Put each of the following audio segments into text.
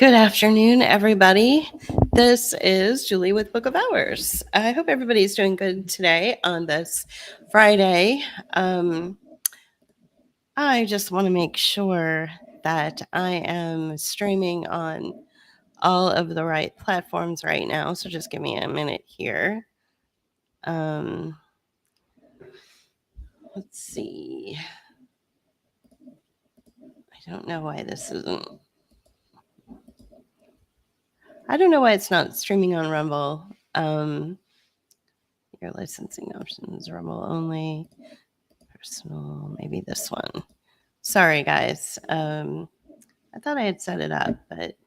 Good afternoon, everybody. This is Julie with Book of Hours. I hope everybody's doing good today on this Friday. I just want to make sure that I am streaming on all of the right platforms right now. So just give me a minute here. Let's see. I don't know why this isn't. I don't know why it's not streaming on Rumble. Your licensing options, Rumble only, personal, maybe this one. Sorry, guys. I thought I had set it up, but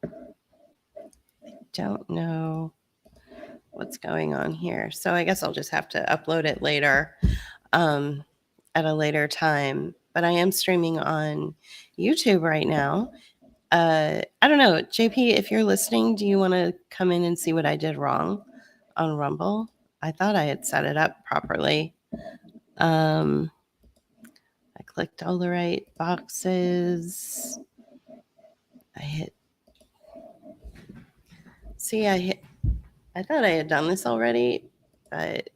I don't know what's going on here. So I guess I'll just have to upload it later at a later time. But I am streaming on YouTube right now. I don't know, JP, if you're listening, do you want to come in and see what I did wrong on Rumble? I thought I had set it up properly. I clicked all the right boxes. I thought I had done this already, but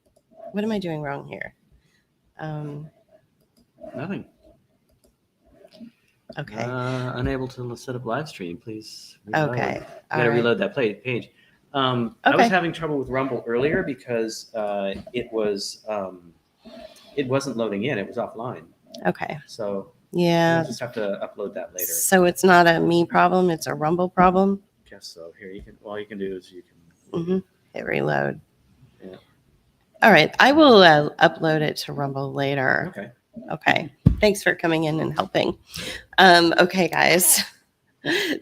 what am I doing wrong here? Nothing. Okay. Unable to set up live stream, please. Reload. Okay. I gotta reload that page. I was having trouble with Rumble earlier because it wasn't loading in. It was offline. Okay. So yeah, we'll just have to upload that later. So it's not a me problem; it's a Rumble problem. Guess so. Here, all you can do is you can hit reload. Yeah. All right, I will upload it to Rumble later. Okay. Thanks for coming in and helping. Okay, guys.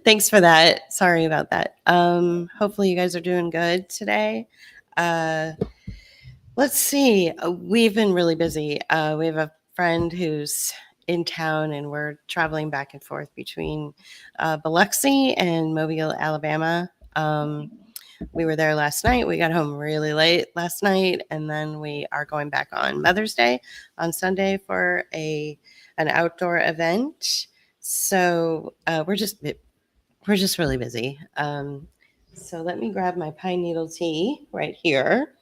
Thanks for that. Sorry about that. Hopefully you guys are doing good today. Let's see. We've been really busy. We have a friend who's in town, and we're traveling back and forth between Biloxi and Mobile, Alabama. We were there last night. We got home really late last night, and then we are going back on Mother's Day on Sunday for an outdoor event. So we're just really busy. So let me grab my pine needle tea right here.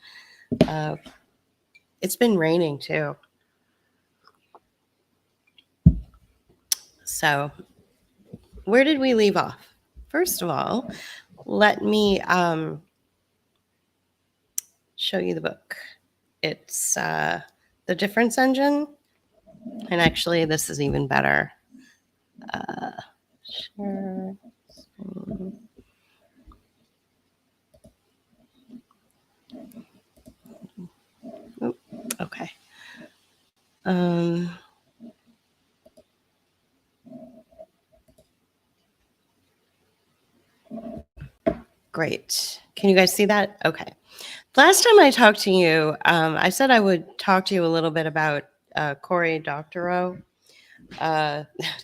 It's been raining too. So where did we leave off? First of all, let me show you the book. It's The Difference Engine. And actually, this is even better. Sure. Okay. Great. Can you guys see that? Okay. Last time I talked to you, I said I would talk to you a little bit about Cory Doctorow.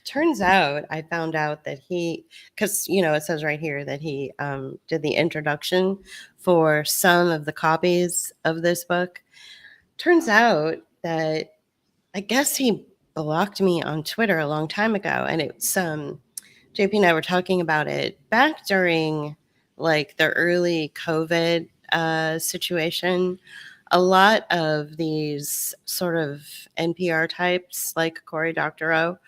Turns out I found out that because it says right here that he did the introduction for some of the copies of this book. Turns out that I guess he blocked me on Twitter a long time ago, and it's JP and I were talking about it back during like the early COVID situation. A lot of these sort of NPR types like Cory Doctorow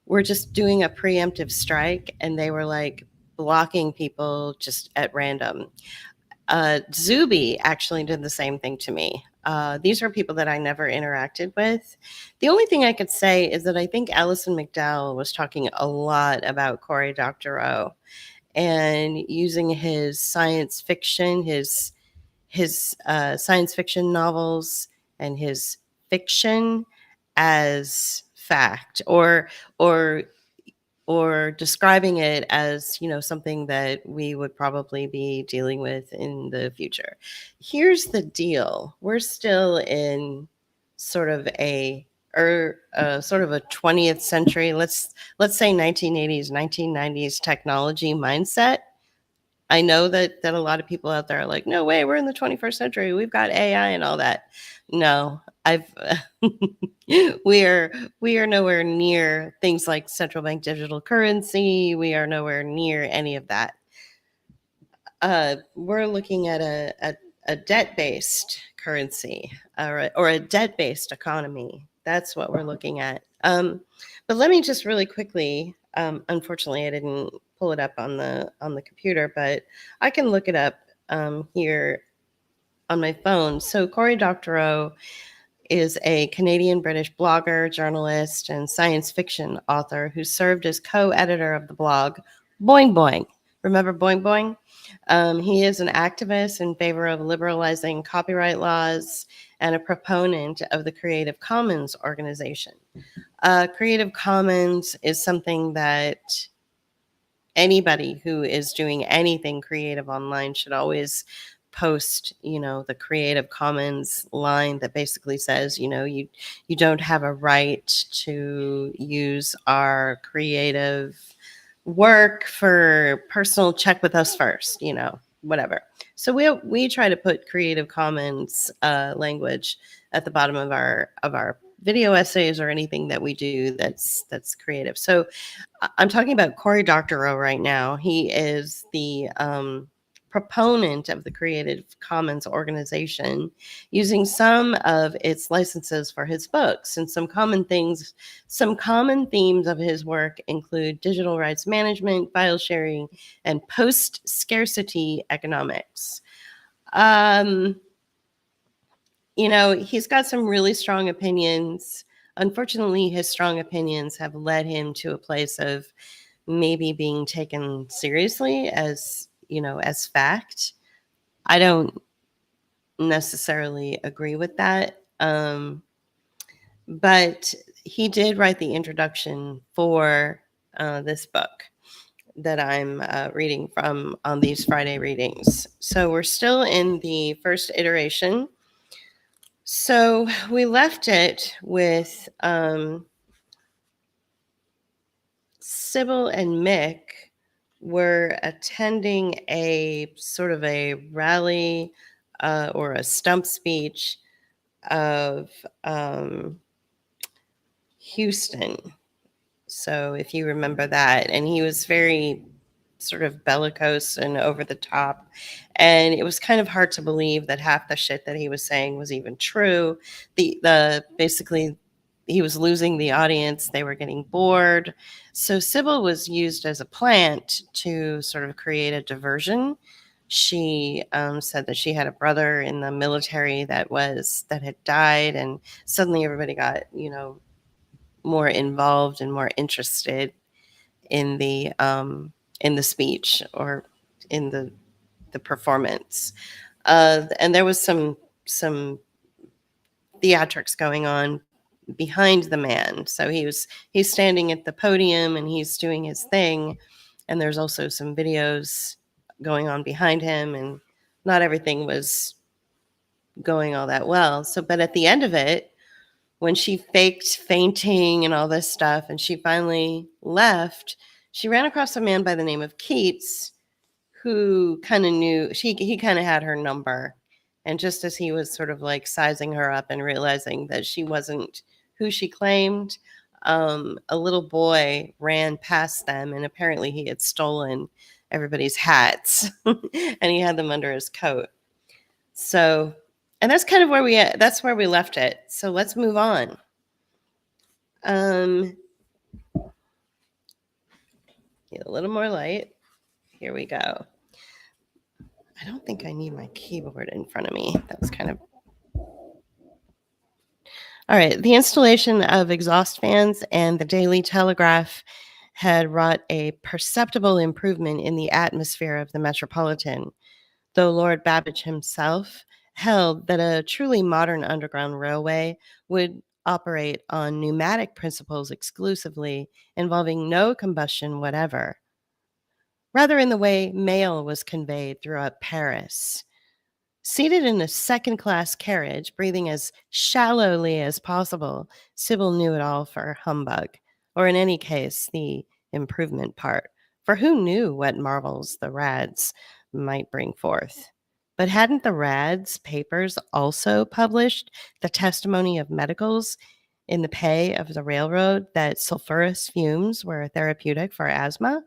were just doing a preemptive strike, and they were like blocking people just at random. Zuby actually did the same thing to me. These are people that I never interacted with. The only thing I could say is that I think Alison McDowell was talking a lot about Cory Doctorow and using his science fiction, his science fiction novels and his fiction as fact, or describing it as, something that we would probably be dealing with in the future. Here's the deal. We're still in sort of a 20th century, let's say 1980s, 1990s technology mindset. I know that a lot of people out there are like, no way, we're in the 21st century. We've got AI and all that. No, we are nowhere near things like central bank digital currency. We are nowhere near any of that. We're looking at a debt-based currency, or a debt-based economy. That's what we're looking at. But let me just really quickly. Unfortunately, I didn't pull it up on the computer, but I can look it up here on my phone. So Cory Doctorow is a Canadian-British blogger, journalist, and science fiction author who served as co-editor of the blog Boing Boing. Remember Boing Boing? He is an activist in favor of liberalizing copyright laws and a proponent of the Creative Commons organization. Creative Commons is something that anybody who is doing anything creative online should always post, the Creative Commons line that basically says, you don't have a right to use our creative work for personal, check with us first, whatever. So we try to put Creative Commons language at the bottom of our video essays or anything that we do that's creative. So I'm talking about Cory Doctorow right now. He is the proponent of the Creative Commons organization, using some of its licenses for his books. And some common themes of his work include digital rights management, file sharing, and post-scarcity economics. He's got some really strong opinions. Unfortunately, his strong opinions have led him to a place of maybe being taken seriously as fact. I don't necessarily agree with that. But he did write the introduction for this book that I'm reading from on these Friday readings. So we're still in the first iteration. So we left it with Sybil and Mick were attending a sort of a rally or a stump speech of Houston. So if you remember that, and he was very sort of bellicose and over the top, and it was kind of hard to believe that half the shit that he was saying was even true. The basically he was losing the audience. They were getting bored. So Sybil was used as a plant to sort of create a diversion. She said that she had a brother in the military that had died, and suddenly everybody got, more involved and more interested in the speech or in the performance. And there was some theatrics going on behind the man. So he's standing at the podium and he's doing his thing, and there's also some videos going on behind him, and not everything was going all that well. So, but at the end of it, when she faked fainting and all this stuff, and she finally left, she ran across a man by the name of Keats, who kind of knew he kind of had her number. And just as he was sort of like sizing her up and realizing that she wasn't who she claimed, a little boy ran past them, and apparently he had stolen everybody's hats and he had them under his coat. So, and that's kind of where we left it. So let's move on. Get a little more light. Here we go. I don't think I need my keyboard in front of me. That's kind of... All right. The installation of exhaust fans and the Daily Telegraph had wrought a perceptible improvement in the atmosphere of the Metropolitan, though Lord Babbage himself held that a truly modern underground railway would operate on pneumatic principles exclusively, involving no combustion whatever. Rather in the way mail was conveyed throughout Paris. Seated in a second-class carriage, breathing as shallowly as possible, Sybil knew it all for humbug, or in any case, the improvement part. For who knew what marvels the rads might bring forth. But hadn't the Rad's papers also published the testimony of medicals in the pay of the railroad that sulfurous fumes were therapeutic for asthma?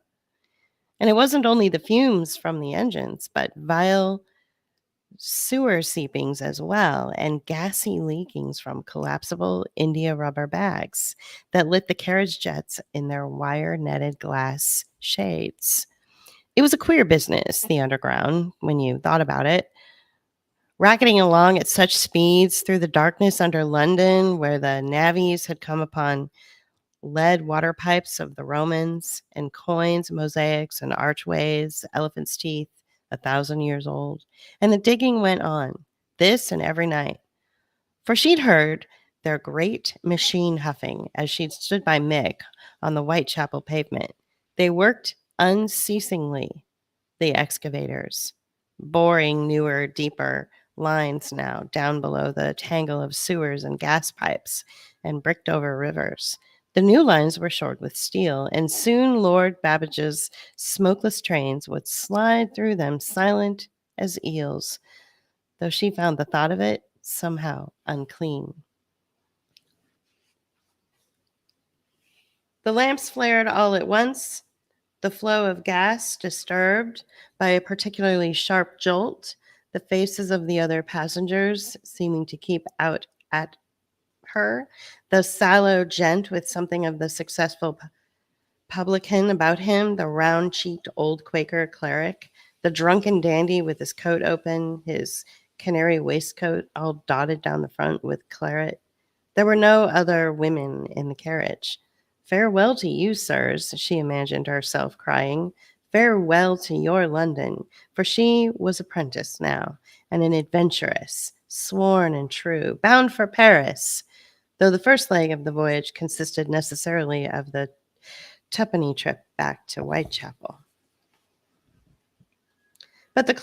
And it wasn't only the fumes from the engines, but vile sewer seepings as well, and gassy leakings from collapsible India rubber bags that lit the carriage jets in their wire netted glass shades. It was a queer business, the underground, when you thought about it. Racketing along at such speeds through the darkness under London, where the navvies had come upon lead water pipes of the Romans and coins, mosaics, and archways, elephant's teeth, 1,000 years old. And the digging went on, this and every night. For she'd heard their great machine huffing as she'd stood by Mick on the Whitechapel pavement. They worked unceasingly, the excavators, boring newer, deeper lines now down below the tangle of sewers and gas pipes and bricked over rivers. The new lines were shored with steel, and soon Lord Babbage's smokeless trains would slide through them silent as eels, though she found the thought of it somehow unclean. The lamps flared all at once, the flow of gas disturbed by a particularly sharp jolt, the faces of the other passengers seeming to keep out at her, the sallow gent with something of the successful publican about him, the round-cheeked old Quaker cleric, the drunken dandy with his coat open, his canary waistcoat all dotted down the front with claret. There were no other women in the carriage. Farewell to you, sirs, she imagined herself crying. Farewell to your London, for she was apprenticed now, and an adventuress, sworn and true, bound for Paris, though the first leg of the voyage consisted necessarily of the twopenny trip back to Whitechapel. But the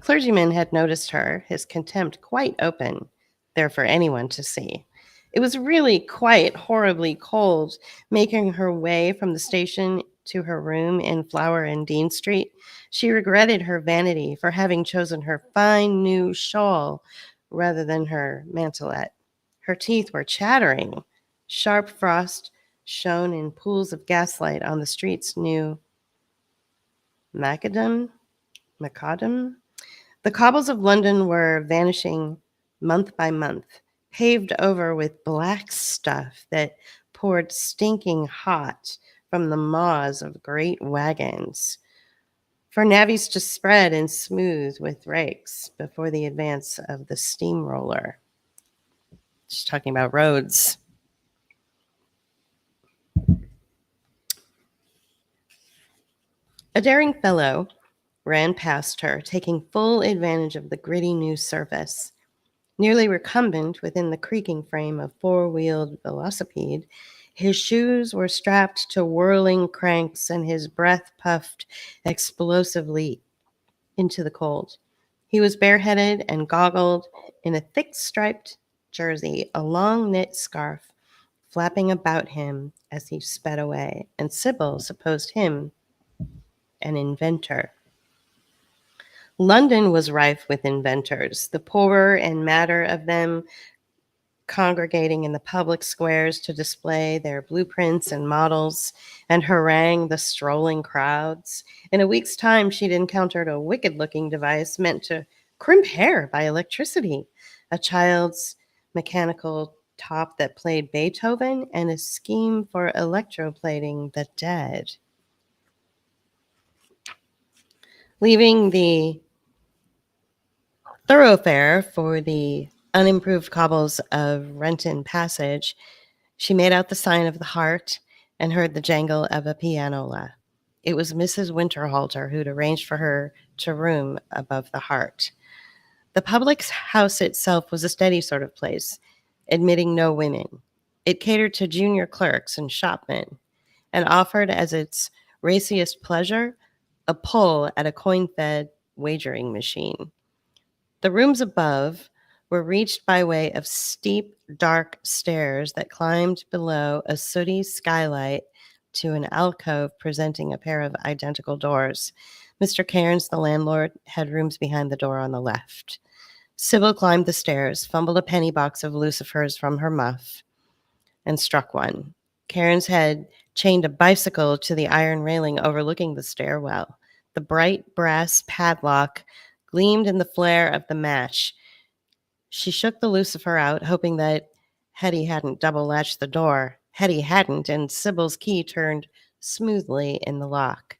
clergyman had noticed her, his contempt quite open there for anyone to see. It was really quite horribly cold making her way from the station to her room in Flower and Dean Street. She regretted her vanity for having chosen her fine new shawl rather than her mantelet. Her teeth were chattering. Sharp frost shone in pools of gaslight on the street's new macadam. The cobbles of London were vanishing month by month, paved over with black stuff that poured stinking hot from the maws of great wagons, for navvies to spread and smooth with rakes before the advance of the steamroller. Just talking about roads. A daring fellow ran past her, taking full advantage of the gritty new surface. Nearly recumbent within the creaking frame of four-wheeled velocipede, his shoes were strapped to whirling cranks and his breath puffed explosively into the cold. He was bareheaded and goggled in a thick striped jersey, a long knit scarf flapping about him as he sped away, and Sybil supposed him an inventor. London was rife with inventors, the poorer and madder of them congregating in the public squares to display their blueprints and models and harangue the strolling crowds. In a week's time, she'd encountered a wicked-looking device meant to crimp hair by electricity, a child's mechanical top that played Beethoven, and a scheme for electroplating the dead. Leaving the thoroughfare for the unimproved cobbles of Renton Passage, she made out the sign of the Heart and heard the jangle of a pianola. It was Mrs. Winterhalter who'd arranged for her to room above the Heart. The public house itself was a steady sort of place, admitting no women. It catered to junior clerks and shopmen, and offered as its raciest pleasure a pull at a coin-fed wagering machine. The rooms above were reached by way of steep, dark stairs that climbed below a sooty skylight to an alcove presenting a pair of identical doors. Mr. Cairns, the landlord, had rooms behind the door on the left. Sybil climbed the stairs, fumbled a penny box of lucifers from her muff, and struck one. Cairns had chained a bicycle to the iron railing overlooking the stairwell. The bright brass padlock gleamed in the flare of the match. She shook the lucifer out, hoping that Hetty hadn't double latched the door. Hetty hadn't, and Sybil's key turned smoothly in the lock.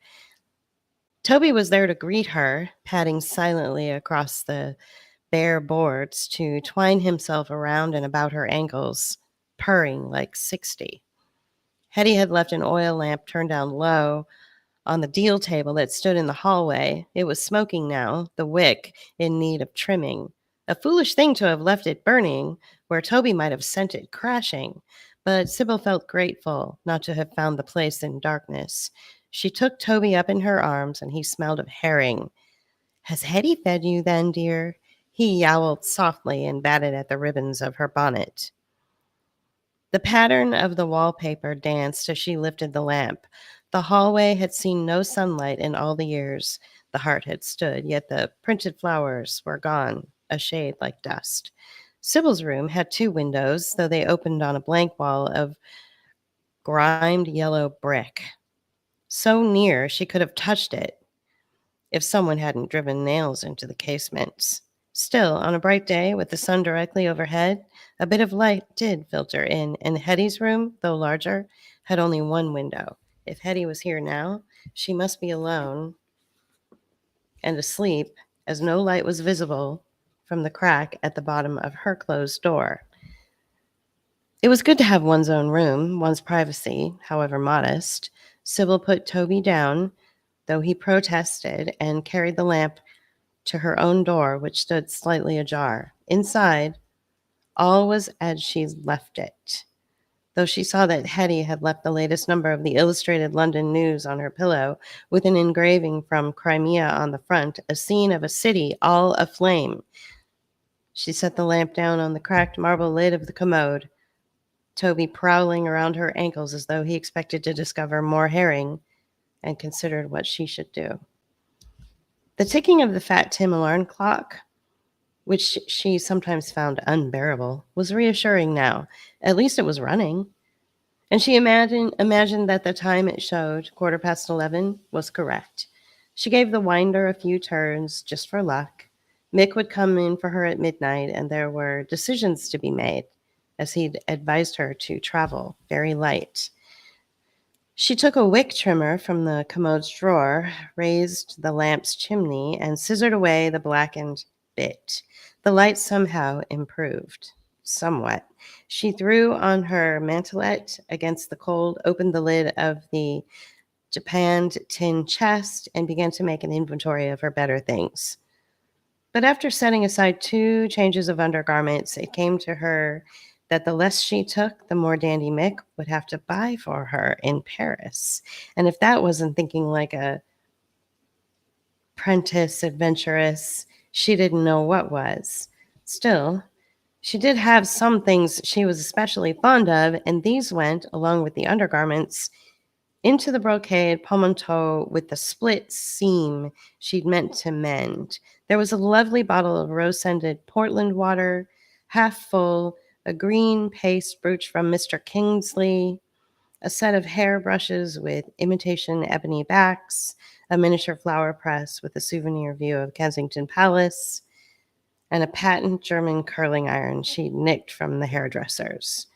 Toby was there to greet her, padding silently across the bare boards to twine himself around and about her ankles, purring like 60. Hetty had left an oil lamp turned down low on the deal table that stood in the hallway. It was smoking now, the wick in need of trimming. A foolish thing to have left it burning where Toby might have sent it crashing. But Sybil felt grateful not to have found the place in darkness. She took Toby up in her arms, and he smelled of herring. "Has Hetty fed you then, dear?" He yowled softly and batted at the ribbons of her bonnet. The pattern of the wallpaper danced as she lifted the lamp. The hallway had seen no sunlight in all the years the heart had stood, yet the printed flowers were gone, a shade like dust. Sybil's room had 2 windows, though they opened on a blank wall of grimed yellow brick. So near she could have touched it if someone hadn't driven nails into the casements. Still, on a bright day with the sun directly overhead, a bit of light did filter in, and Hetty's room, though larger, had only 1 window. If Hetty was here now, she must be alone and asleep, as no light was visible from the crack at the bottom of her closed door. It was good to have one's own room, one's privacy, however modest. Sybil put Toby down, though he protested, and carried the lamp to her own door, which stood slightly ajar. Inside, all was as she left it, though she saw that Hetty had left the latest number of the Illustrated London News on her pillow, with an engraving from Crimea on the front, a scene of a city all aflame. She set the lamp down on the cracked marble lid of the commode, Toby prowling around her ankles as though he expected to discover more herring, and considered what she should do. The ticking of the Fat Tim alarm clock, which she sometimes found unbearable, was reassuring now. At least it was running. And she imagined that the time it showed, 11:15, was correct. She gave the winder a few turns just for luck. Mick would come in for her at midnight, and there were decisions to be made, as he'd advised her to travel very light. She took a wick trimmer from the commode's drawer, raised the lamp's chimney, and scissored away the blackened bit. The light somehow improved. Somewhat. She threw on her mantelet against the cold, opened the lid of the japanned tin chest, and began to make an inventory of her better things. But after setting aside 2 changes of undergarments, it came to her that the less she took, the more Dandy Mick would have to buy for her in Paris. And if that wasn't thinking like a apprentice adventuress, she didn't know what was. Still, she did have some things she was especially fond of, and these went, along with the undergarments, into the brocade portmanteau with the split seam she'd meant to mend. There was a lovely bottle of rose-scented Portland water, half full, a green paste brooch from Mr. Kingsley, a set of hair brushes with imitation ebony backs, a miniature flower press with a souvenir view of Kensington Palace, and a patent German curling iron she'd nicked from the hairdressers.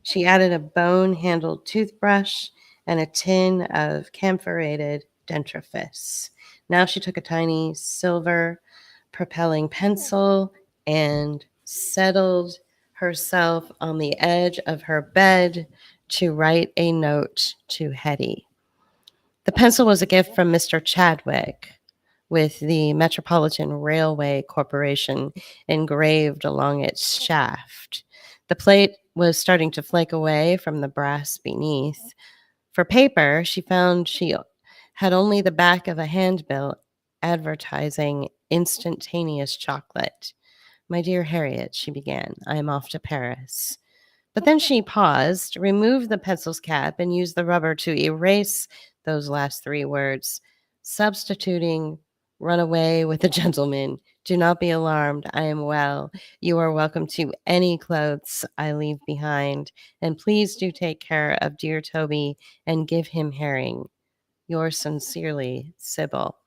She added a bone-handled toothbrush and a tin of camphorated dentifrice. Now she took a tiny silver propelling pencil and settled herself on the edge of her bed to write a note to Hetty. The pencil was a gift from Mr. Chadwick, with the Metropolitan Railway Corporation engraved along its shaft. The plate was starting to flake away from the brass beneath. For paper, she found she had only the back of a handbill advertising instantaneous chocolate. "My dear Harriet," she began, "I am off to Paris." But then she paused, removed the pencil's cap, and used the rubber to erase those last 3 words. substituting "Run away with a gentleman. Do not be alarmed. I am well. You are welcome to any clothes I leave behind. And please do take care of dear Toby and give him herring. Yours sincerely, Sybil."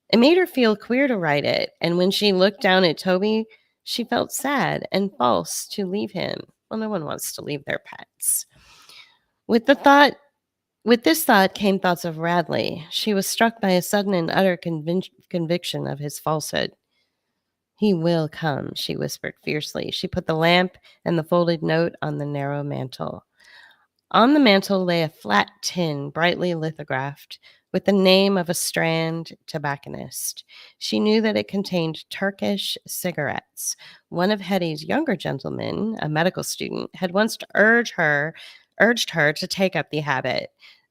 It made her feel queer to write it, and when she looked down at Toby, she felt sad and false to leave him. Well, no one wants to leave their pets. With the thought with this thought came thoughts of Radley. She was struck by a sudden and utter conviction of his falsehood. "He will come," she whispered fiercely. She put the lamp and the folded note on the narrow mantel. On the mantel lay a flat tin, brightly lithographed, with the name of a Strand tobacconist. She knew that it contained Turkish cigarettes. One of Hetty's younger gentlemen, a medical student, had once urged her to take up the habit.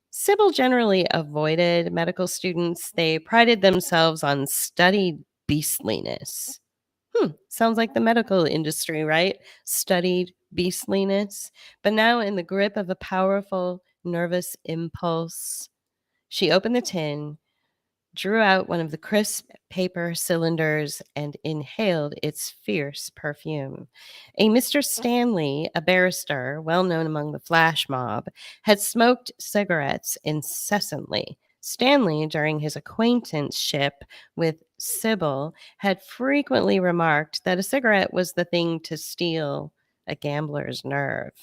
Sybil generally avoided medical students. They prided themselves on studied beastliness. Sounds like the medical industry, right? Studied beastliness. But now, in the grip of a powerful nervous impulse, she opened the tin, drew out one of the crisp paper cylinders, and inhaled its fierce perfume. A Mr. Stanley, a barrister well known among the flash mob, had smoked cigarettes incessantly. Stanley, during his acquaintanceship with Sybil, had frequently remarked that a cigarette was the thing to steal a gambler's nerve.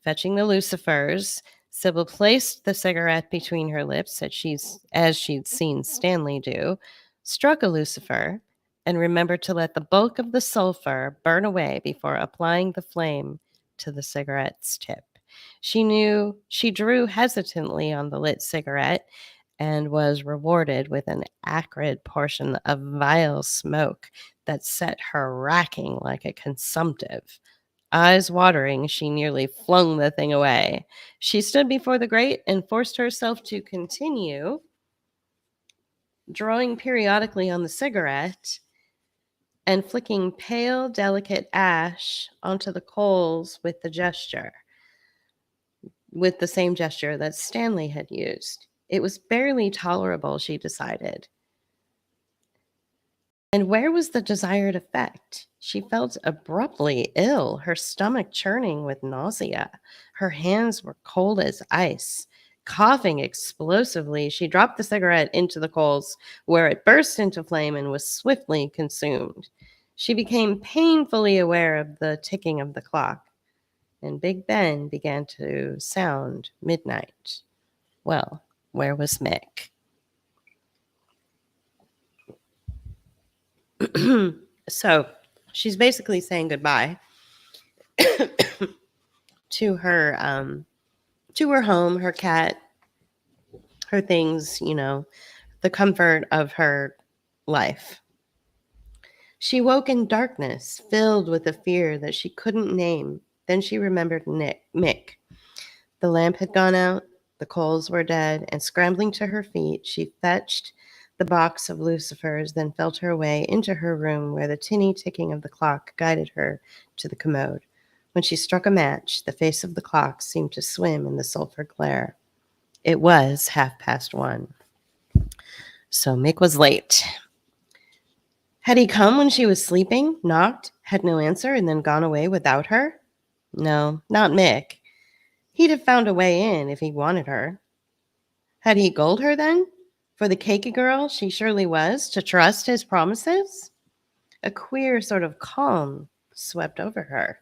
Fetching the lucifers, Sybil placed the cigarette between her lips as she'd seen Stanley do, struck a lucifer, and remembered to let the bulk of the sulfur burn away before applying the flame to the cigarette's tip. She drew hesitantly on the lit cigarette and was rewarded with an acrid portion of vile smoke that set her racking like a consumptive. Eyes watering, she nearly flung the thing away. She stood before the grate and forced herself to continue drawing periodically on the cigarette and flicking pale, delicate ash onto the coals with the same gesture that Stanley had used. It was barely tolerable, she decided. And where was the desired effect? She felt abruptly ill, her stomach churning with nausea. Her hands were cold as ice. Coughing explosively, she dropped the cigarette into the coals, where it burst into flame and was swiftly consumed. She became painfully aware of the ticking of the clock, and Big Ben began to sound midnight. Well, where was Mick? So she's basically saying goodbye to her home, her cat, her things, the comfort of her life. She woke in darkness, filled with a fear that she couldn't name. Then she remembered Mick. The lamp had gone out, the coals were dead, and scrambling to her feet, she fetched the box of lucifers, then felt her way into her room where the tinny ticking of the clock guided her to the commode. When she struck a match, the face of the clock seemed to swim in the sulfur glare. It was 1:30. So Mick was late. Had he come when she was sleeping, knocked, had no answer, and then gone away without her? No, not Mick. He'd have found a way in if he wanted her. Had he gulled her then? For the cakey girl she surely was, to trust his promises? A queer sort of calm swept over her,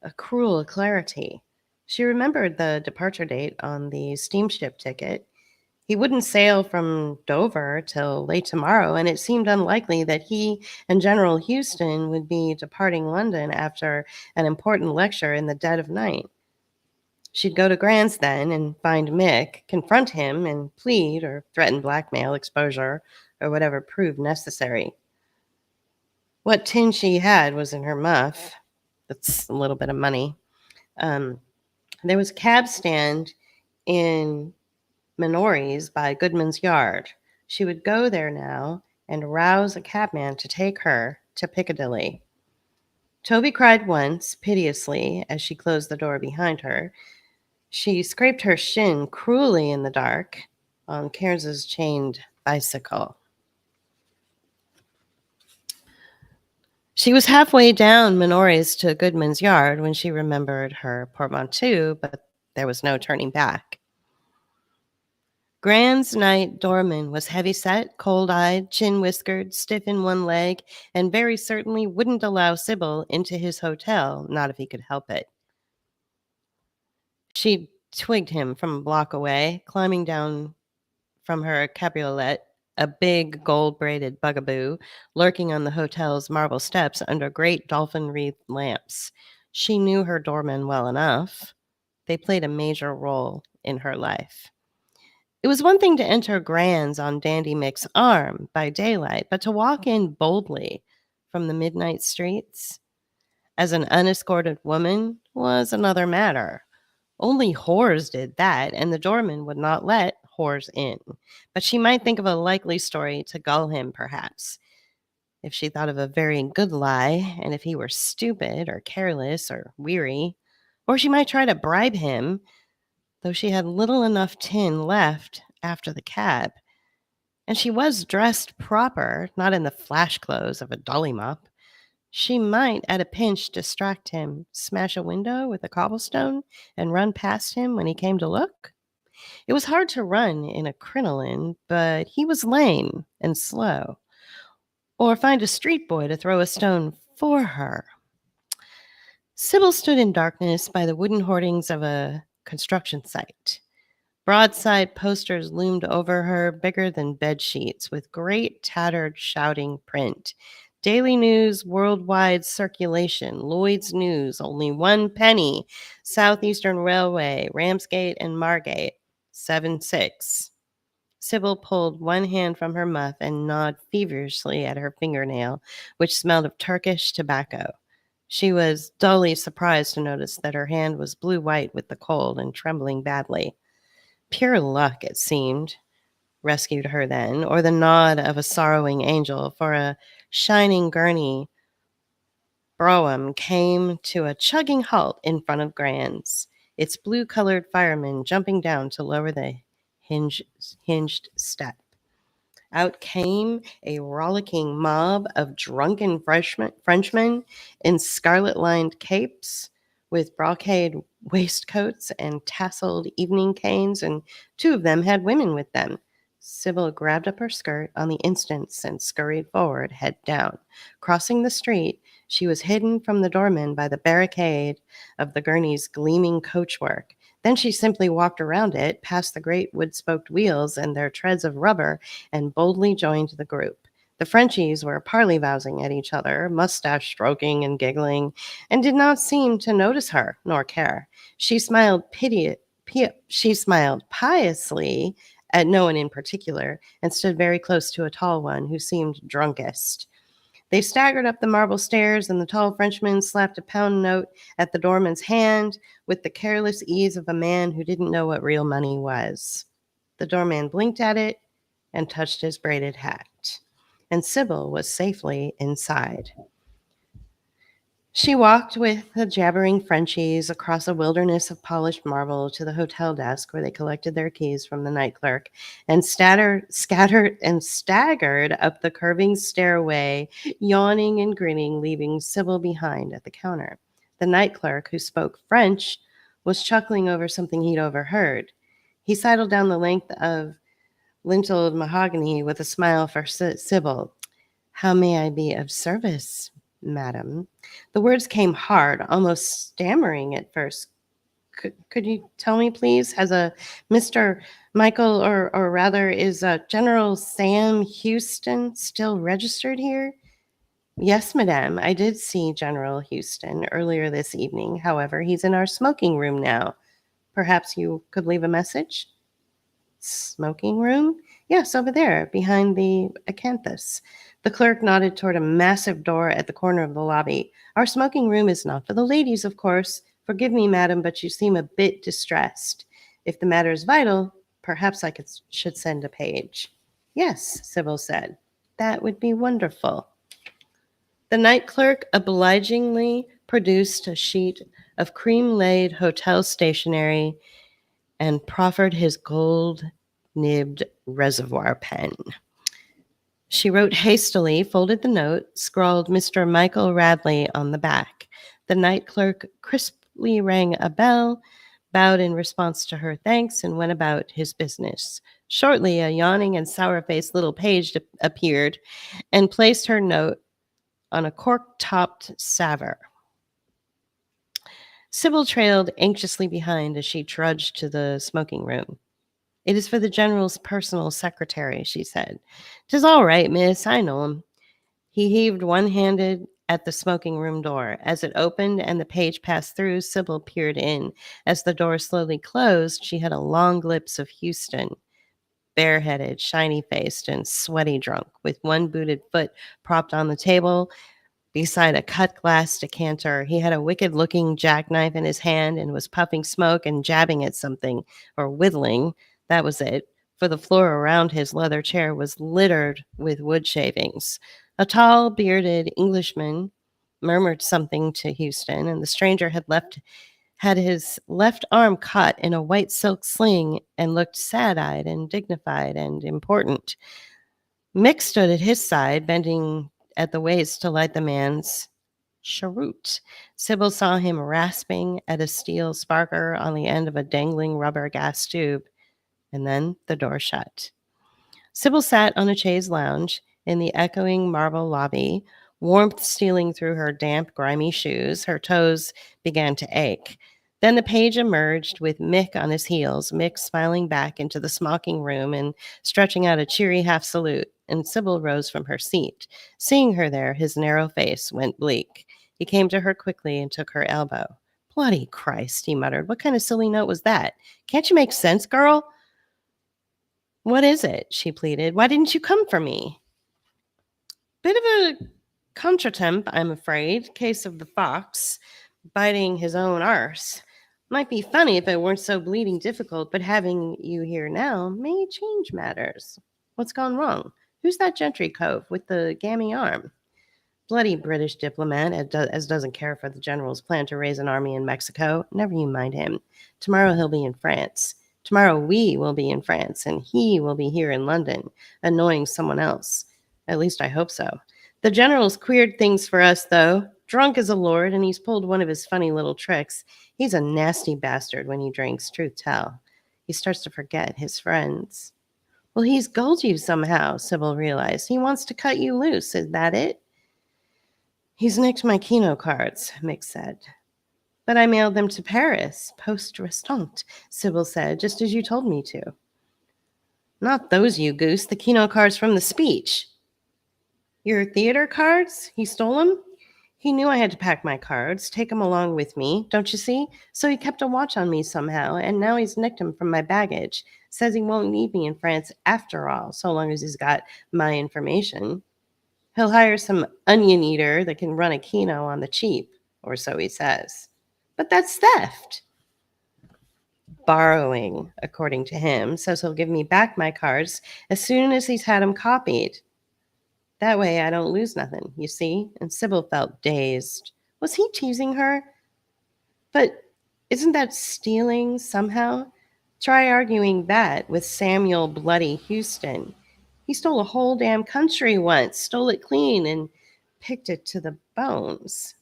a cruel clarity. She remembered the departure date on the steamship ticket. He wouldn't sail from Dover till late tomorrow, and it seemed unlikely that he and General Houston would be departing London after an important lecture in the dead of night. She'd go to Grant's then and find Mick, confront him, and plead or threaten blackmail, exposure, or whatever proved necessary. What tin she had was in her muff. That's a little bit of money. There was a cab stand in Minories by Goodman's Yard. She would go there now and rouse a cabman to take her to Piccadilly. Toby cried once, piteously, as she closed the door behind her. She scraped her shin cruelly in the dark. on Cairns's chained bicycle. She was halfway down Minori's to Goodman's yard when she remembered her portmanteau, but there was no turning back. Grand's night doorman was heavy-set, cold-eyed, chin-whiskered, stiff in one leg, and very certainly wouldn't allow Sybil into his hotel, not if he could help it. She twigged him from a block away, climbing down from her cabriolet, a big gold-braided bugaboo, lurking on the hotel's marble steps under great dolphin-wreathed lamps. She knew her doormen well enough. They played a major role in her life. It was one thing to enter Grand's on Dandy Mick's arm by daylight, but to walk in boldly from the midnight streets as an unescorted woman was another matter. Only whores did that, and the doorman would not let whores in. But she might think of a likely story to gull him, perhaps, if she thought of a very good lie, and if he were stupid or careless or weary. Or she might try to bribe him, though she had little enough tin left after the cab. And she was dressed proper, not in the flash clothes of a dolly mop. She might, at a pinch, distract him, smash a window with a cobblestone, and run past him when he came to look. It was hard to run in a crinoline, but he was lame and slow. Or find a street boy to throw a stone for her. Sybil stood in darkness by the wooden hoardings of a construction site. Broadside posters loomed over her, bigger than bed sheets, with great tattered shouting print. Daily News, worldwide circulation, Lloyd's News, only 1 penny, Southeastern Railway, Ramsgate and Margate, 7-6. Sybil pulled one hand from her muff and gnawed feverishly at her fingernail, which smelled of Turkish tobacco. She was dully surprised to notice that her hand was blue-white with the cold and trembling badly. Pure luck, it seemed, rescued her then, or the nod of a sorrowing angel, for a shining gurney brougham came to a chugging halt in front of Grand's, its blue-colored fireman jumping down to lower the hinged step. Out came a rollicking mob of drunken Frenchmen in scarlet-lined capes with brocade waistcoats and tasseled evening canes, and 2 of them had women with them. Sybil grabbed up her skirt on the instant and scurried forward, head down. Crossing the street, she was hidden from the doorman by the barricade of the gurney's gleaming coachwork. Then she simply walked around it, past the great wood-spoked wheels and their treads of rubber, and boldly joined the group. The Frenchies were parley-vousing at each other, mustache-stroking and giggling, and did not seem to notice her, nor care. She smiled piously at no one in particular, and stood very close to a tall one who seemed drunkest. They staggered up the marble stairs, and the tall Frenchman slapped a pound note at the doorman's hand with the careless ease of a man who didn't know what real money was. The doorman blinked at it and touched his braided hat, and Sybil was safely inside. She walked with the jabbering Frenchies across a wilderness of polished marble to the hotel desk where they collected their keys from the night clerk, and scattered and staggered up the curving stairway, yawning and grinning, leaving Sybil behind at the counter. The night clerk, who spoke French, was chuckling over something he'd overheard. He sidled down the length of lintled mahogany with a smile for Sybil. "How may I be of service, madam?" The words came hard, almost stammering at first. Could you tell me, please, has a Mr. Michael, or rather, is General Sam Houston still registered here? Yes, madame, I did see General Houston earlier this evening. However, he's in our smoking room now. Perhaps you could leave a message? Smoking room? Yes, over there, behind the acanthus. The clerk nodded toward a massive door at the corner of the lobby. Our smoking room is not for the ladies, of course. Forgive me, madam, but you seem a bit distressed. If the matter is vital, perhaps I should send a page. Yes, Sybil said. That would be wonderful. The night clerk obligingly produced a sheet of cream-laid hotel stationery and proffered his gold nibbed reservoir pen. She wrote hastily, folded the note, scrawled Mr. Michael Radley on the back. The night clerk crisply rang a bell, bowed in response to her thanks, and went about his business. Shortly, a yawning and sour-faced little page appeared and placed her note on a cork-topped salver. Sybil trailed anxiously behind as she trudged to the smoking room. "It is for the General's personal secretary," she said. "'Tis all right, miss, I know him." He heaved one-handed at the smoking room door. As it opened and the page passed through, Sybil peered in. As the door slowly closed, she had a long glimpse of Houston, bareheaded, shiny-faced, and sweaty drunk, with one booted foot propped on the table beside a cut glass decanter. He had a wicked-looking jackknife in his hand and was puffing smoke and jabbing at something, or whittling. That was it, for the floor around his leather chair was littered with wood shavings. A tall, bearded Englishman murmured something to Houston, and the stranger had his left arm caught in a white silk sling and looked sad-eyed and dignified and important. Mick stood at his side, bending at the waist to light the man's cheroot. Sybil saw him rasping at a steel sparker on the end of a dangling rubber gas tube, and then the door shut. Sybil sat on a chaise lounge in the echoing marble lobby, warmth stealing through her damp, grimy shoes. Her toes began to ache. Then the page emerged with Mick on his heels, Mick smiling back into the smoking room and stretching out a cheery half salute, and Sybil rose from her seat. Seeing her there, his narrow face went bleak. He came to her quickly and took her elbow. "Bloody Christ," he muttered. "What kind of silly note was that? Can't you make sense, girl?" "What is it?" she pleaded. "Why didn't you come for me?" "Bit of a contretemps, I'm afraid. Case of the fox biting his own arse. Might be funny if it weren't so bleeding difficult, but having you here now may change matters. What's gone wrong? Who's that gentry cove with the gammy arm?" "Bloody British diplomat, as doesn't care for the General's plan to raise an army in Mexico. Never you mind him. Tomorrow he'll be in France. Tomorrow we will be in France, and he will be here in London, annoying someone else. At least I hope so. The General's queered things for us, though. Drunk as a lord, and he's pulled one of his funny little tricks. He's a nasty bastard when he drinks, truth tell. He starts to forget his friends." "Well, he's gulled you somehow," Sybil realized. "He wants to cut you loose. Is that it?" "He's nicked my Keno cards," Mick said. "But I mailed them to Paris, poste restante," Sybil said, "just as you told me to." "Not those, you goose. The Keno cards from the speech." "Your theater cards? He stole them?" "He knew I had to pack my cards, take them along with me, don't you see? So he kept a watch on me somehow, and now he's nicked them from my baggage. Says he won't need me in France after all, so long as he's got my information. He'll hire some onion eater that can run a Keno on the cheap, or so he says. But that's theft." "Borrowing, according to him. Says he'll give me back my cards as soon as he's had them copied. That way I don't lose nothing, you see?" And Sybil felt dazed. Was he teasing her? But isn't that stealing somehow? Try arguing that with Samuel Bloody Houston. He stole a whole damn country once, stole it clean, and picked it to the bones.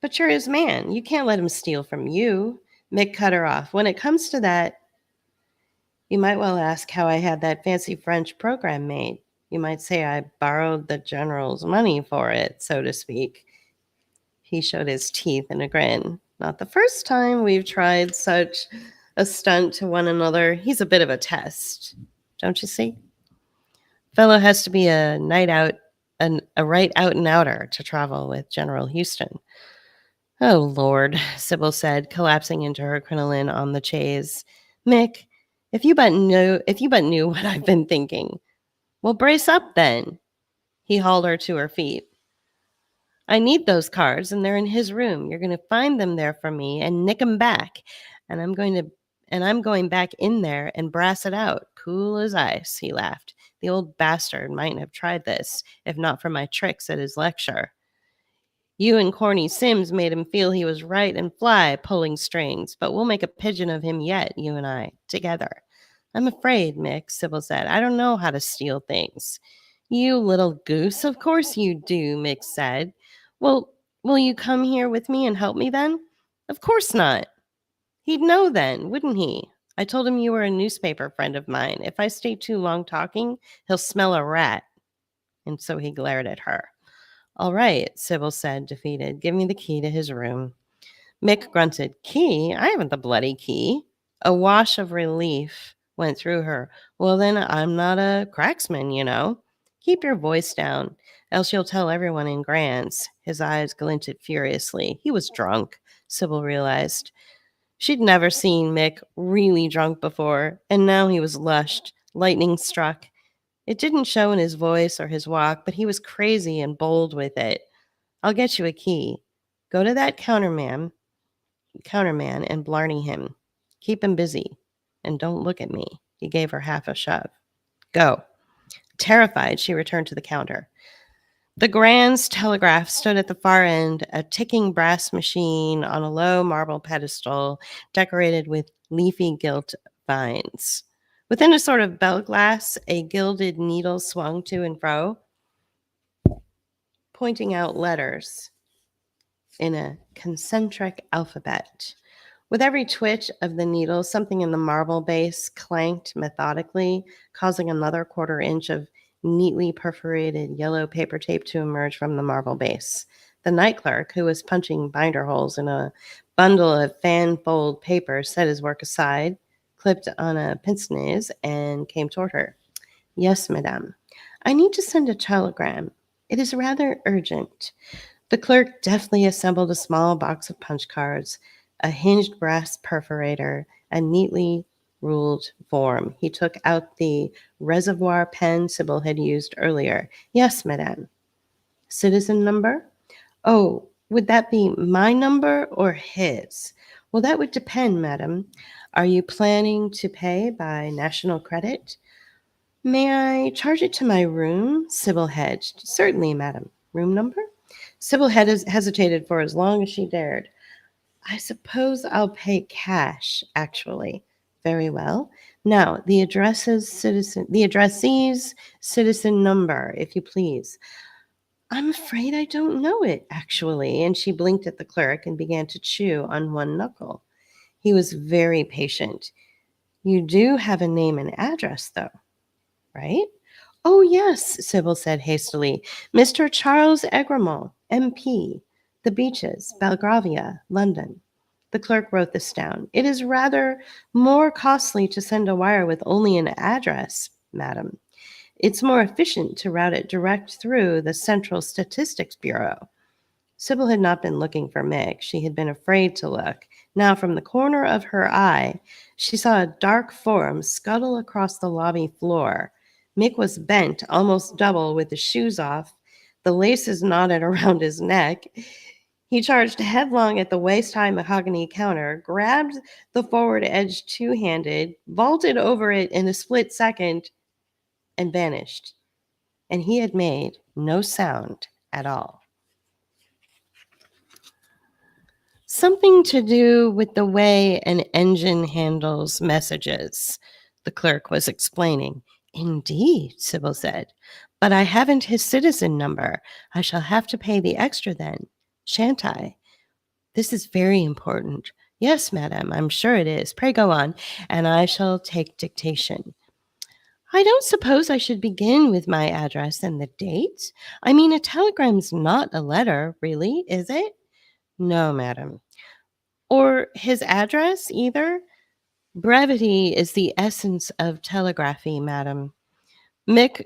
"But you're his man. You can't let him steal from you." Mick cut her off. "When it comes to that, you might well ask how I had that fancy French program made. You might say I borrowed the General's money for it, so to speak." He showed his teeth in a grin. "Not the first time we've tried such a stunt to one another. He's a bit of a test, don't you see? Fellow has to be a night out, a right out and outer to travel with General Houston." "Oh, Lord," Sybil said, collapsing into her crinoline on the chaise. "Mick, if you but knew what I've been thinking." "Well, brace up then." He hauled her to her feet. "I need those cards, and they're in his room. You're going to find them there for me and nick 'em back, and I'm going back in there and brass it out, cool as ice." He laughed. "The old bastard mightn't have tried this if not for my tricks at his lecture. You and Corny Sims made him feel he was right and fly pulling strings, but we'll make a pigeon of him yet, you and I, together." I'm afraid, Mick, Sybil said. I don't know how to steal things. You little goose. Of course you do, Mick said. Well, will you come here with me and help me then? Of course not. He'd know then, wouldn't he? I told him you were a newspaper friend of mine. If I stay too long talking, he'll smell a rat. And so he glared at her. All right, Sybil said, defeated. Give me the key to his room. Mick grunted. Key? I haven't the bloody key. A wash of relief went through her. Well, then I'm not a cracksman, you know. Keep your voice down, else you'll tell everyone in Grants. His eyes glinted furiously. He was drunk, Sybil realized. She'd never seen Mick really drunk before, and now he was lushed, lightning struck. It didn't show in his voice or his walk, but he was crazy and bold with it. I'll get you a key. Go to that counterman and blarney him. Keep him busy. And don't look at me. He gave her half a shove. Go. Terrified, she returned to the counter. The Grand's telegraph stood at the far end, a ticking brass machine on a low marble pedestal decorated with leafy gilt vines. Within a sort of bell glass, a gilded needle swung to and fro, pointing out letters in a concentric alphabet. With every twitch of the needle, something in the marble base clanked methodically, causing another quarter inch of neatly perforated yellow paper tape to emerge from the marble base. The night clerk, who was punching binder holes in a bundle of fan-fold paper, set his work aside, clipped on a pince-nez, and came toward her. Yes, madame. I need to send a telegram. It is rather urgent. The clerk deftly assembled a small box of punch cards, a hinged brass perforator, a neatly ruled form. He took out the reservoir pen Sybil had used earlier. Yes, madame. Citizen number? Oh, would that be my number or his? Well, that would depend, madam. Are you planning to pay by national credit? May I charge it to my room? Sybil hedged. Certainly, madam. Room number? Sybil hesitated for as long as she dared. I suppose I'll pay cash, actually. Very well. Now, the addressee's citizen number, if you please. I'm afraid I don't know it, actually. And she blinked at the clerk and began to chew on one knuckle. He was very patient. You do have a name and address, though, right? Oh, yes, Sybil said hastily. Mr. Charles Egremont, MP, The Beeches, Belgravia, London. The clerk wrote this down. It is rather more costly to send a wire with only an address, madam. It's more efficient to route it direct through the Central Statistics Bureau. Sybil had not been looking for Mick. She had been afraid to look. Now, from the corner of her eye, she saw a dark form scuttle across the lobby floor. Mick was bent almost double with the shoes off, the laces knotted around his neck. He charged headlong at the waist-high mahogany counter, grabbed the forward edge two-handed, vaulted over it in a split second, and vanished. And he had made no sound at all. Something to do with the way an engine handles messages, the clerk was explaining. Indeed, Sybil said, but I haven't his citizen number. I shall have to pay the extra then, shan't I? This is very important. Yes, madam, I'm sure it is. Pray go on, and I shall take dictation. I don't suppose I should begin with my address and the date. I mean, a telegram's not a letter, really, is it? No, madam. Or his address, either? Brevity is the essence of telegraphy, madam. Mick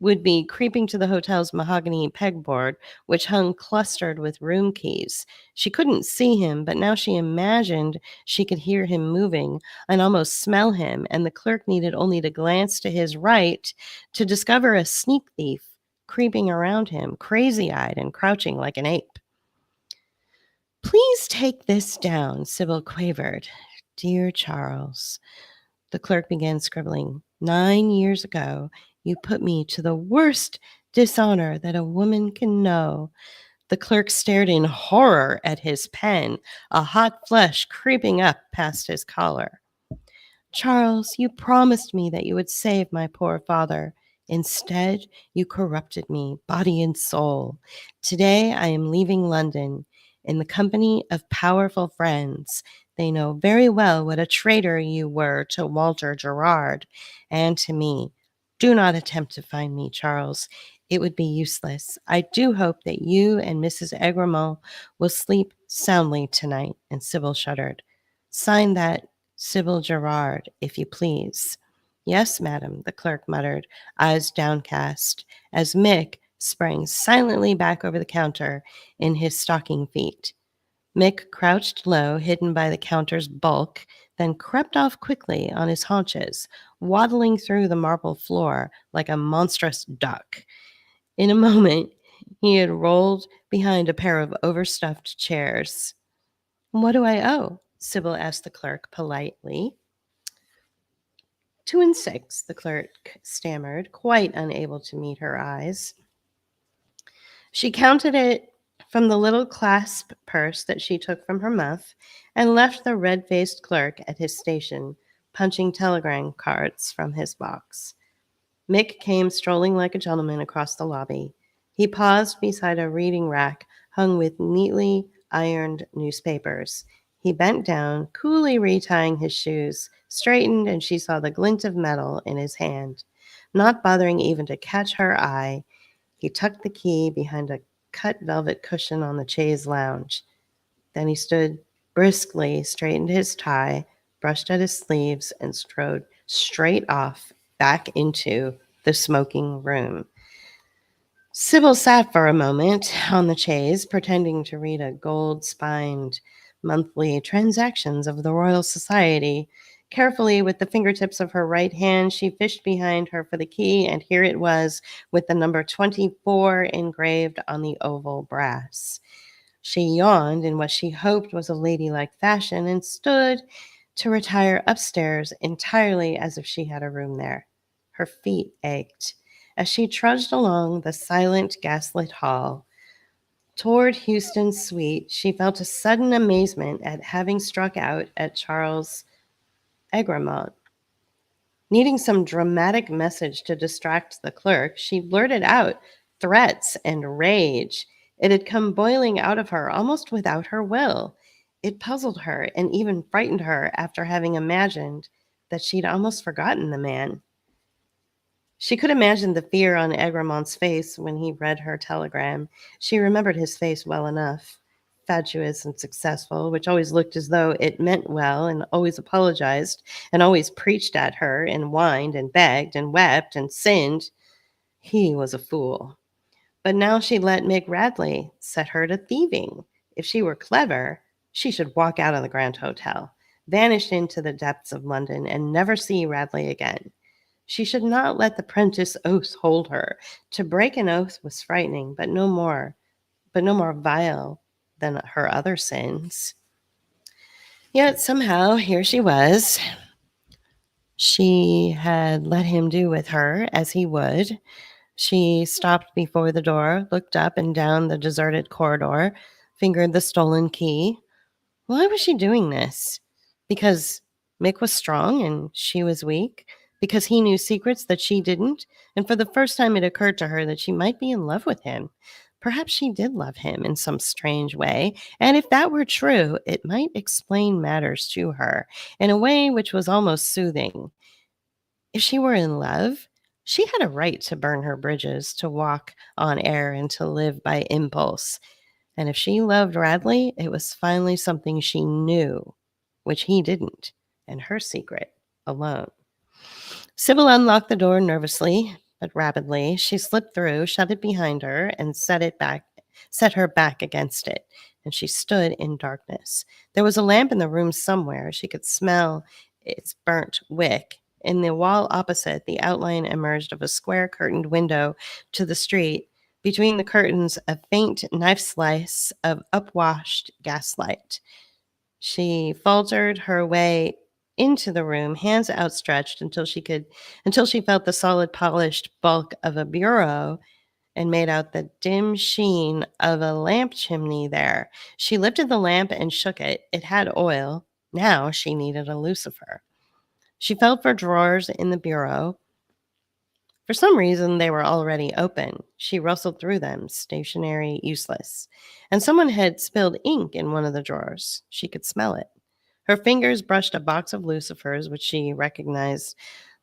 would be creeping to the hotel's mahogany pegboard, which hung clustered with room keys. She couldn't see him, but now she imagined she could hear him moving and almost smell him, and the clerk needed only to glance to his right to discover a sneak thief creeping around him, crazy-eyed and crouching like an ape. Please take this down, Sybil quavered. Dear Charles, the clerk began scribbling. 9 years ago, you put me to the worst dishonor that a woman can know. The clerk stared in horror at his pen, a hot flush creeping up past his collar. Charles, you promised me that you would save my poor father. Instead, you corrupted me, body and soul. Today, I am leaving London in the company of powerful friends. They know very well what a traitor you were to Walter Gerard and to me. Do not attempt to find me, Charles. It would be useless. I do hope that you and Mrs. Egremont will sleep soundly tonight. And Sybil shuddered. Sign that Sybil Gerard, if you please. Yes, madam, the clerk muttered, eyes downcast, as Mick sprang silently back over the counter in his stocking feet. Mick crouched low, hidden by the counter's bulk, then crept off quickly on his haunches, waddling through the marble floor like a monstrous duck. In a moment, he had rolled behind a pair of overstuffed chairs. What do I owe? Sybil asked the clerk politely. 2 and 6, the clerk stammered, quite unable to meet her eyes. She counted it from the little clasp purse that she took from her muff and left the red-faced clerk at his station, punching telegram cards from his box. Mick came strolling like a gentleman across the lobby. He paused beside a reading rack hung with neatly ironed newspapers. He bent down, coolly retying his shoes, straightened, and she saw the glint of metal in his hand. Not bothering even to catch her eye, he tucked the key behind a cut velvet cushion on the chaise lounge. Then he stood briskly, straightened his tie, brushed at his sleeves, and strode straight off back into the smoking room. Sybil sat for a moment on the chaise, pretending to read a gold-spined monthly transactions of the Royal Society. Carefully, with the fingertips of her right hand, she fished behind her for the key, and here it was, with the number 24 engraved on the oval brass. She yawned in what she hoped was a ladylike fashion and stood to retire upstairs entirely as if she had a room there. Her feet ached. As she trudged along the silent gaslit hall toward Houston's suite, she felt a sudden amazement at having struck out at Charles Egremont. Needing some dramatic message to distract the clerk, she blurted out threats and rage. It had come boiling out of her almost without her will. It puzzled her and even frightened her after having imagined that she'd almost forgotten the man. She could imagine the fear on Egremont's face when he read her telegram. She remembered his face well enough. Fatuous and successful, which always looked as though it meant well and always apologized and always preached at her and whined and begged and wept and sinned. He was a fool. But now she let Mick Radley set her to thieving. If she were clever, she should walk out of the Grand Hotel, vanish into the depths of London, and never see Radley again. She should not let the prentice oath hold her. To break an oath was frightening, but no more vile than her other sins. Yet somehow here she was. She had let him do with her as he would. She stopped before the door, looked up and down the deserted corridor, fingered the stolen key. Why was she doing this? Because Mick was strong and she was weak? Because he knew secrets that she didn't? And for the first time it occurred to her that she might be in love with him. Perhaps she did love him in some strange way, and if that were true, it might explain matters to her in a way which was almost soothing. If she were in love, she had a right to burn her bridges, to walk on air, and to live by impulse. And if she loved Radley, it was finally something she knew, which he didn't, and her secret alone. Sybil unlocked the door nervously, but rapidly. She slipped through, shut it behind her, and set her back against it. And she stood in darkness. There was a lamp in the room somewhere. She could smell its burnt wick. In the wall opposite, the outline emerged of a square curtained window to the street. Between the curtains, a faint knife slice of upwashed gaslight. She faltered her way into the room, hands outstretched until she felt the solid polished bulk of a bureau and made out the dim sheen of a lamp chimney there. She lifted the lamp and shook it. It had oil. Now she needed a lucifer. She felt for drawers in the bureau. For some reason, they were already open. She rustled through them, stationary, useless. And someone had spilled ink in one of the drawers. She could smell it. Her fingers brushed a box of lucifers, which she recognized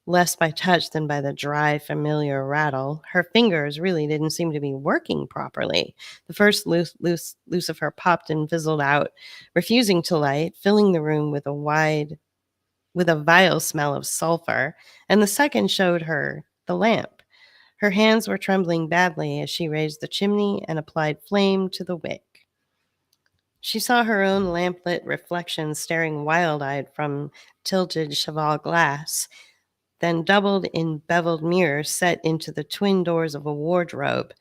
less by touch than by the dry, familiar rattle. Her fingers really didn't seem to be working properly. The first lucifer popped and fizzled out, refusing to light, filling the room with a vile smell of sulfur, and the second showed her the lamp. Her hands were trembling badly as she raised the chimney and applied flame to the wick. She saw her own lamplit reflection staring wild-eyed from tilted cheval glass, then doubled in beveled mirrors set into the twin doors of a wardrobe.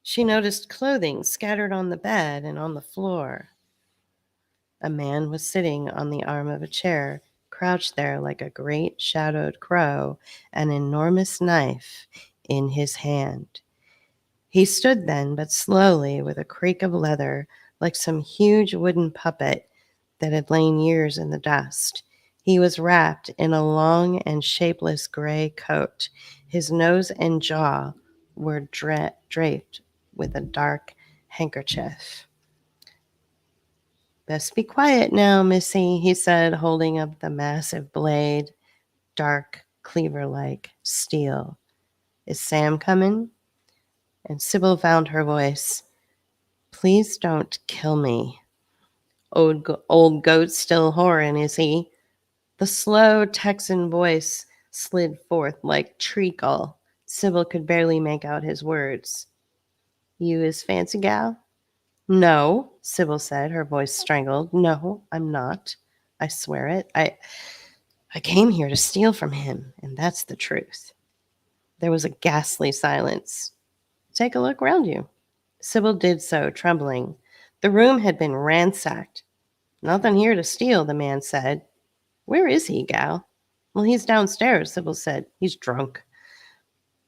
She noticed clothing scattered on the bed and on the floor. A man was sitting on the arm of a chair, crouched there like a great shadowed crow, an enormous knife in his hand. He stood then, but slowly, with a creak of leather, like some huge wooden puppet that had lain years in the dust. He was wrapped in a long and shapeless gray coat. His nose and jaw were draped with a dark handkerchief. "Best be quiet now, missy," he said, holding up the massive blade, dark, cleaver-like steel. "Is Sam coming?" And Sybil found her voice. "Please don't kill me. Old goat still whoring, is he?" The slow Texan voice slid forth like treacle. Sybil could barely make out his words. "You his fancy gal?" "No," Sybil said, her voice strangled. "No, I'm not. I swear it. I came here to steal from him, and that's the truth." There was a ghastly silence. "Take a look round you." Sybil did so, trembling. The room had been ransacked. "Nothing here to steal," the man said. "Where is he, gal?" "Well, he's downstairs," Sybil said. "He's drunk."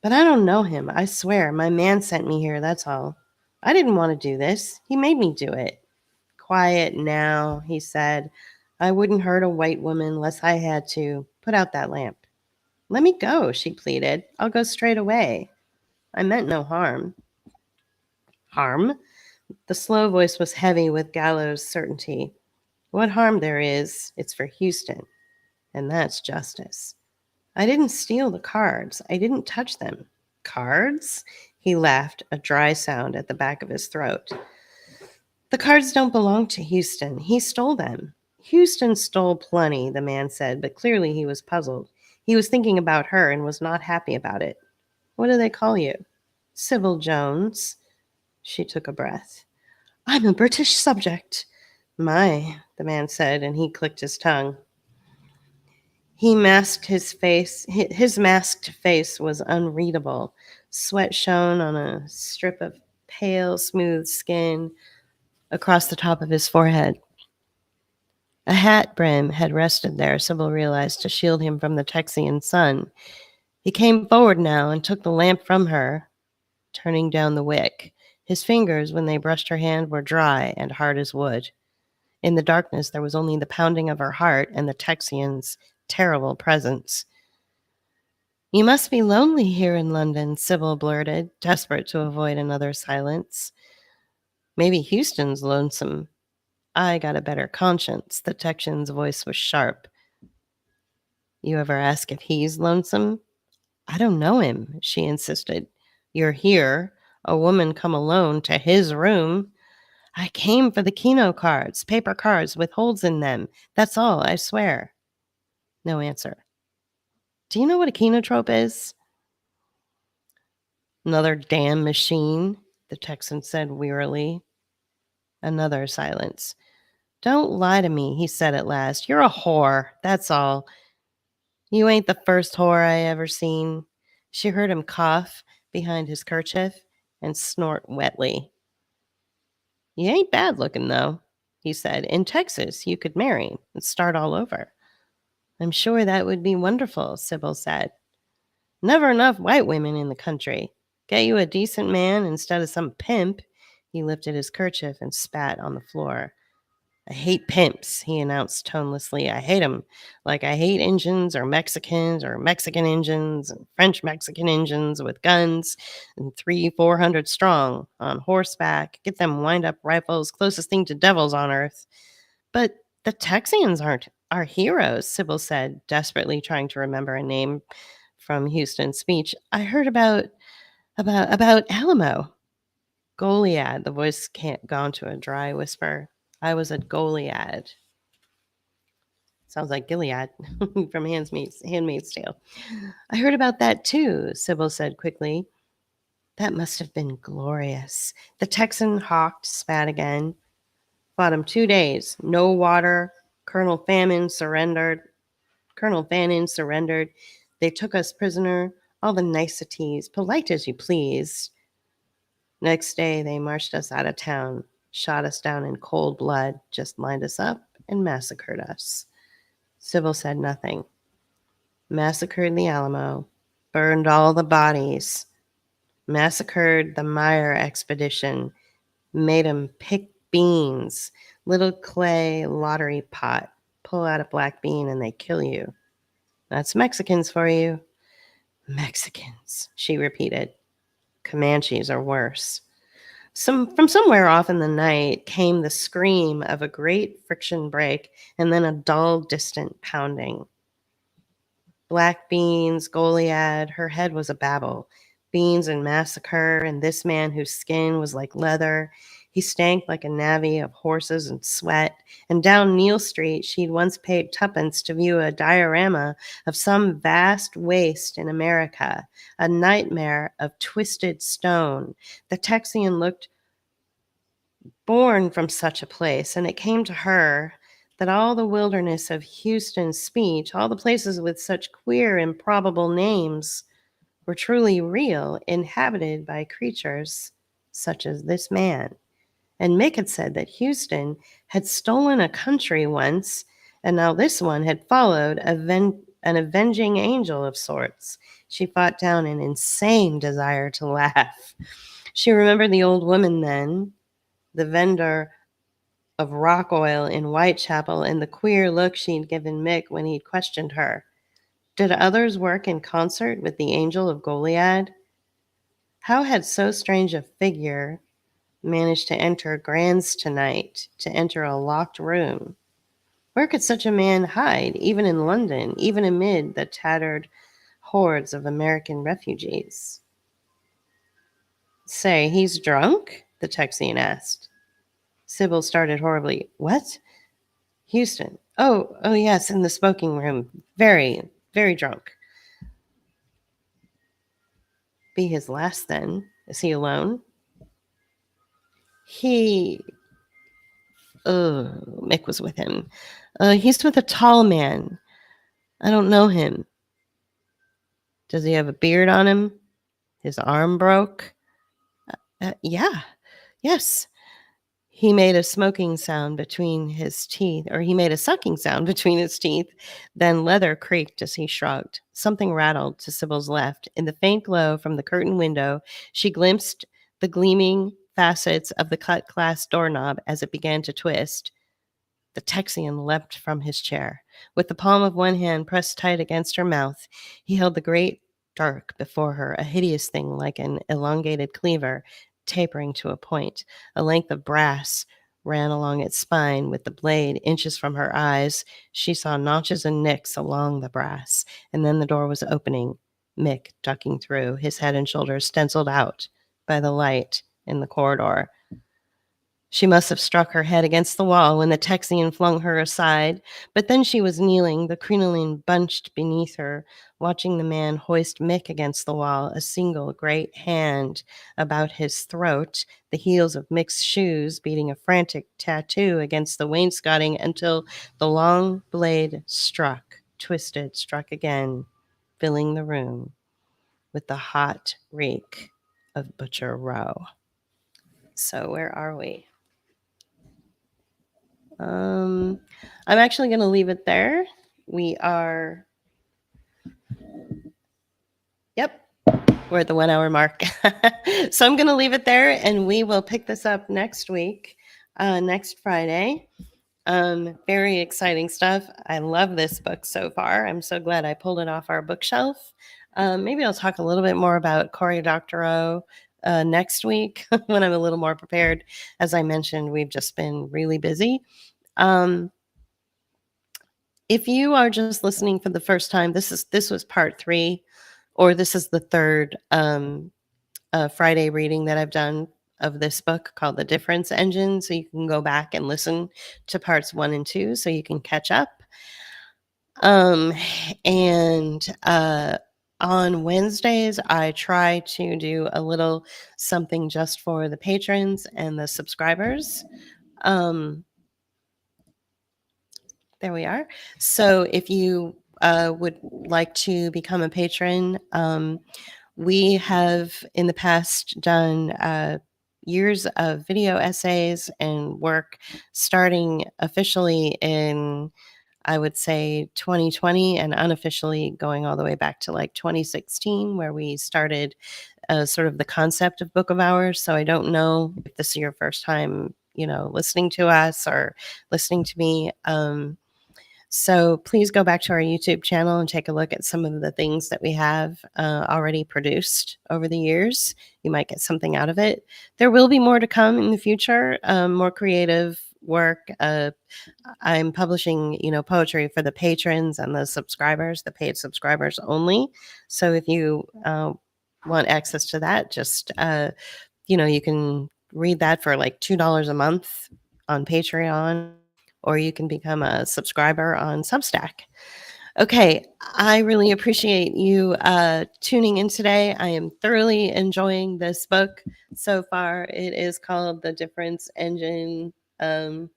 "But I don't know him. I swear, my man sent me here, that's all. I didn't want to do this. He made me do it." "Quiet now," he said. "I wouldn't hurt a white woman unless I had to. Put out that lamp." "Let me go," she pleaded. "I'll go straight away. I meant no harm." "Harm?" The slow voice was heavy with gallows certainty. "What harm there is, it's for Houston, and that's justice. I didn't steal the cards. I didn't touch them." "Cards?" He laughed, a dry sound at the back of his throat. "The cards don't belong to Houston. He stole them." "Houston stole plenty," the man said, but clearly he was puzzled. He was thinking about her and was not happy about it. "What do they call you?" "Sybil Jones." She took a breath. "I'm a British subject." "My," the man said, and he clicked his tongue. He masked his face. His masked face was unreadable. Sweat shone on a strip of pale, smooth skin across the top of his forehead. A hat brim had rested there, Sybil realized, to shield him from the Texian sun. He came forward now and took the lamp from her, turning down the wick. His fingers, when they brushed her hand, were dry and hard as wood. In the darkness, there was only the pounding of her heart and the Texian's terrible presence. "You must be lonely here in London," Sybil blurted, desperate to avoid another silence. "Maybe Houston's lonesome. I got a better conscience." The Texian's voice was sharp. "You ever ask if he's lonesome?" "I don't know him," she insisted. "You're here. A woman come alone to his room." "I came for the Keno cards, paper cards with holes in them. That's all, I swear." No answer. "Do you know what a kenotrope is?" "Another damn machine," the Texan said wearily. Another silence. "Don't lie to me," he said at last. "You're a whore, that's all. You ain't the first whore I ever seen." She heard him cough behind his kerchief and snort wetly. "You ain't bad looking, though," he said. "In Texas, you could marry and start all over." "I'm sure that would be wonderful," Sybil said. "Never enough white women in the country. Get you a decent man instead of some pimp." He lifted his kerchief and spat on the floor. I hate pimps, he announced tonelessly. I hate them. Like I hate Indians or Mexican Indians and French Mexican Indians with guns and 400 strong on horseback. Get them wind up rifles, closest thing to devils on earth. But the Texians aren't our heroes, Sybil said, desperately trying to remember a name from Houston's speech. I heard about Alamo. Goliad. The voice can't gone to a dry whisper. I was at Goliad. Sounds like Gilead from Handmaid's Tale. I heard about that too, Sybil said quickly. That must have been glorious. The Texan hawked, spat again. Fought him 2 days. No water. Colonel Fannin surrendered. They took us prisoner. All the niceties. Polite as you please. Next day, they marched us out of town, shot us down in cold blood, just lined us up and massacred us. Sybil said nothing. Massacred the Alamo, burned all the bodies, massacred the Meyer expedition, made 'em pick beans, little clay lottery pot, pull out a black bean and they kill you. That's Mexicans for you. Mexicans, she repeated. Comanches are worse. From somewhere off in the night came the scream of a great friction break and then a dull, distant pounding. Black beans, Goliad, her head was a babble. Beans and massacre, and this man whose skin was like leather. He stank like a navvy of horses and sweat. And down Neal Street, she'd once paid tuppence to view a diorama of some vast waste in America, a nightmare of twisted stone. The Texian looked born from such a place, and it came to her that all the wilderness of Houston's speech, all the places with such queer, improbable names, were truly real, inhabited by creatures such as this man. And Mick had said that Houston had stolen a country once, and now this one had followed an avenging angel of sorts. She fought down an insane desire to laugh. She remembered the old woman then, the vendor of rock oil in Whitechapel, and the queer look she'd given Mick when he'd questioned her. Did others work in concert with the angel of Goliad? How had so strange a figure managed to enter Grand's tonight, to enter a locked room? Where could such a man hide, even in London, even amid the tattered hordes of American refugees? Say, he's drunk? The Texian asked. Sybil started horribly. What? Houston. Oh, yes, in the smoking room. Very, very drunk. Be his last then. Is he alone? Mick was with him. He's with a tall man. I don't know him. Does he have a beard on him? His arm broke? Yeah. Yes. He made a smoking sound between his teeth, or he made a sucking sound between his teeth. Then leather creaked as he shrugged. Something rattled to Sybil's left. In the faint glow from the curtain window, she glimpsed the gleaming facets of the cut glass doorknob as it began to twist. The Texian leapt from his chair. With the palm of one hand pressed tight against her mouth, he held the great dirk before her, a hideous thing like an elongated cleaver, tapering to a point. A length of brass ran along its spine with the blade inches from her eyes. She saw notches and nicks along the brass, and then the door was opening. Mick ducking through, his head and shoulders stenciled out by the light in the corridor. She must have struck her head against the wall when the Texian flung her aside, but then she was kneeling, the crinoline bunched beneath her, watching the man hoist Mick against the wall, a single great hand about his throat, the heels of Mick's shoes beating a frantic tattoo against the wainscoting until the long blade struck again, filling the room with the hot reek of Butcher Row. So where are we? I'm actually going to leave it there. We are, we're at the 1 hour mark. So I'm going to leave it there and we will pick this up next week, next Friday. Very exciting stuff. I love this book so far. I'm so glad I pulled it off our bookshelf. Maybe I'll talk a little bit more about Cory Doctorow next week when I'm a little more prepared. As I mentioned, we've just been really busy. If you are just listening for the first time, this was part 3, or this is the third Friday reading that I've done of this book called The Difference Engine. So you can go back and listen to parts 1 and 2 so you can catch up. And on Wednesdays, I try to do a little something just for the patrons and the subscribers. There we are. So if you would like to become a patron, we have in the past done years of video essays and work starting officially in, I would say, 2020, and unofficially going all the way back to like 2016, where we started sort of the concept of Book of Hours. So I don't know if this is your first time, listening to us or listening to me. So please go back to our YouTube channel and take a look at some of the things that we have already produced over the years. You might get something out of it. There will be more to come in the future, more creative work. I'm publishing, poetry for the patrons and the subscribers, the paid subscribers only. So if you want access to that, just, you can read that for like $2 a month on Patreon, or you can become a subscriber on Substack. Okay, I really appreciate you tuning in today. I am thoroughly enjoying this book so far. It is called The Difference Engine, and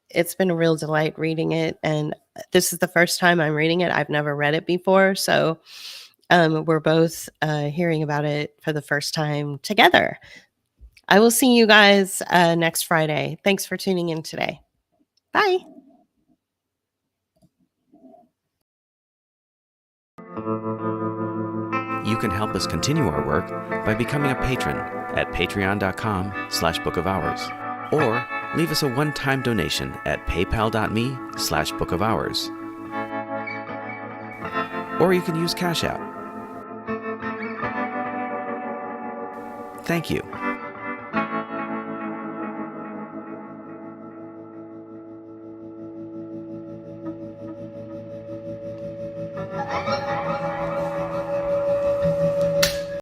it's been a real delight reading it. And this is the first time I'm reading it. I've never read it before, so we're both hearing about it for the first time together. I will see you guys next Friday. Thanks for tuning in today. Bye. You can help us continue our work by becoming a patron at patreon.com/bookofhours, or leave us a one-time donation at paypal.me/bookofhours. Or you can use Cash App. Thank you.